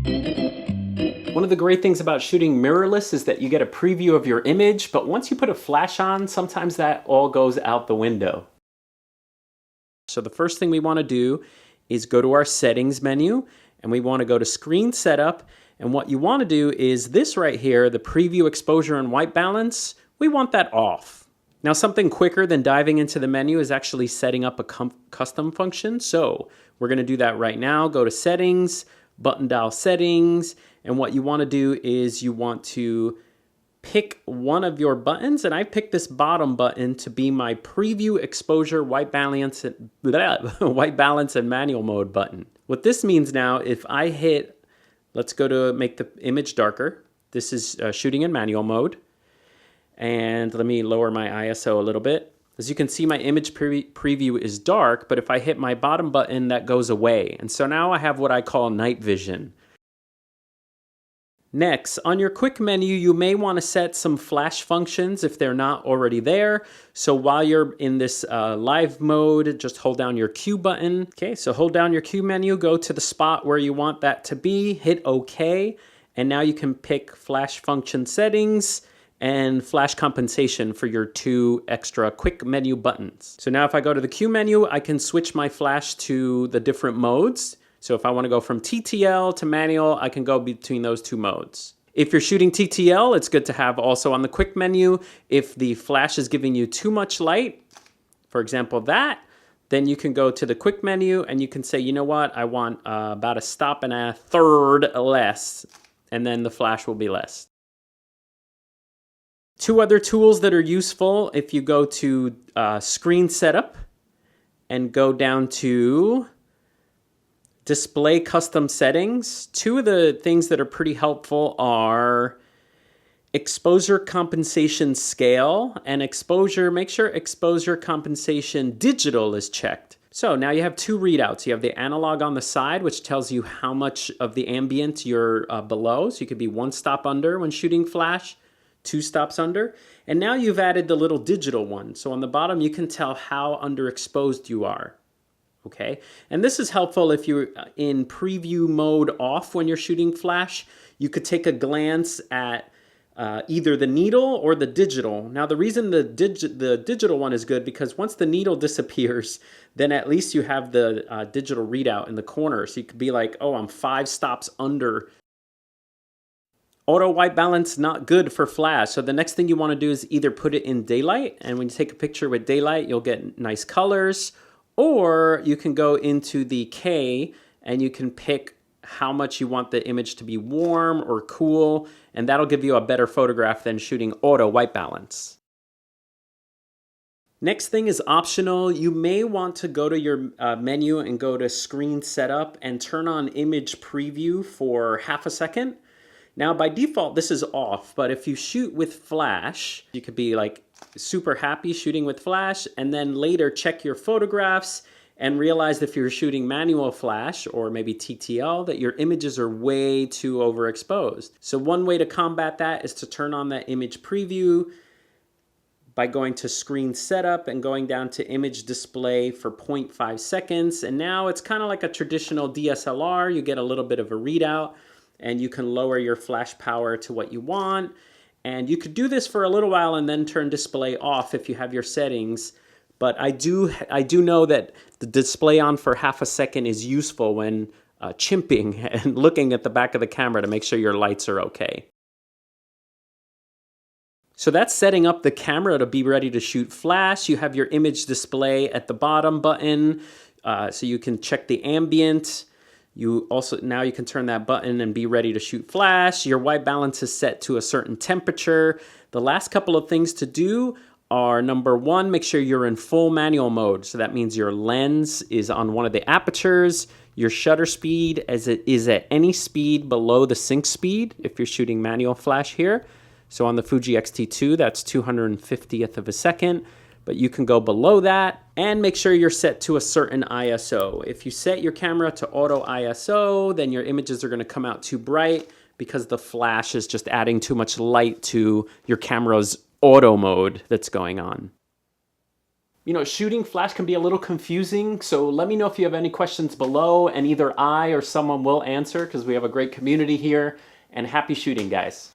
One of the great things about shooting mirrorless is that you get a preview of your image, but once you put a flash on, sometimes that all goes out the window. So the first thing we want to do is go to our settings menu, and we want to go to screen setup, and what you want to do is this right here, the preview exposure and white balance, we want that off. Now something quicker than diving into the menu is actually setting up a custom function, so we're going to do that right now. Go to settings, button dial settings, and what you want to do is you want to pick one of your buttons, and I picked this bottom button to be my preview exposure white balance and manual mode button. What this means now, if I hit, let's go to make the image darker. This is shooting in manual mode, and let me lower my ISO a little bit. As you can see, my image preview is dark, but if I hit my bottom button, that goes away. And so now I have what I call night vision. Next, on your quick menu, you may want to set some flash functions if they're not already there. So while you're in this live mode, just hold down your Q button. Okay, so hold down your Q menu, go to the spot where you want that to be, hit OK, and now you can pick flash function settings and flash compensation for your two extra quick menu buttons. So now if I go to the Q menu, I can switch my flash to the different modes. So if I want to go from TTL to manual, I can go between those two modes. If you're shooting TTL, it's good to have also on the quick menu. If the flash is giving you too much light, for example that, then you can go to the quick menu and you can say, you know what, I want about a stop and a third less, and then the flash will be less. Two other tools that are useful, if you go to screen setup and go down to display custom settings, two of the things that are pretty helpful are exposure compensation scale and exposure. Make sure exposure compensation digital is checked. So now you have two readouts. You have the analog on the side, which tells you how much of the ambient you're below. So you could be one stop under when shooting flash, 2 stops under. And now you've added the little digital one. So on the bottom, you can tell how underexposed you are. Okay, and this is helpful if you're in preview mode off when you're shooting flash. You could take a glance at either the needle or the digital. Now the reason the digital one is good because once the needle disappears, then at least you have the digital readout in the corner. So you could be like, oh, I'm 5 stops under. Auto white balance, not good for flash. So the next thing you want to do is either put it in daylight, and when you take a picture with daylight, you'll get nice colors. Or you can go into the K and you can pick how much you want the image to be warm or cool, and that'll give you a better photograph than shooting auto white balance. Next thing is optional. You may want to go to your menu and go to screen setup and turn on image preview for half a second. Now by default this is off, but if you shoot with flash, you could be like super happy shooting with flash and then later check your photographs and realize if you're shooting manual flash or maybe TTL that your images are way too overexposed. So one way to combat that is to turn on that image preview by going to screen setup and going down to image display for 0.5 seconds. And now it's kind of like a traditional DSLR. You get a little bit of a readout and you can lower your flash power to what you want. And you could do this for a little while and then turn display off if you have your settings. But I do know that the display on for half a second is useful when chimping and looking at the back of the camera to make sure your lights are okay. So that's setting up the camera to be ready to shoot flash. You have your image display at the bottom button, so you can check the ambient. Now you can turn that button and be ready to shoot flash. Your white balance is set to a certain temperature. The last couple of things to do are, number one, make sure you're in full manual mode. So that means your lens is on one of the apertures, your shutter speed as it is at any speed below the sync speed if you're shooting manual flash here. So on the Fuji X-T2, that's 250th of a second. But you can go below that and make sure you're set to a certain ISO. If you set your camera to auto ISO, then your images are going to come out too bright because the flash is just adding too much light to your camera's auto mode that's going on. You know, shooting flash can be a little confusing, so let me know if you have any questions below, and either I or someone will answer because we have a great community here. And happy shooting, guys.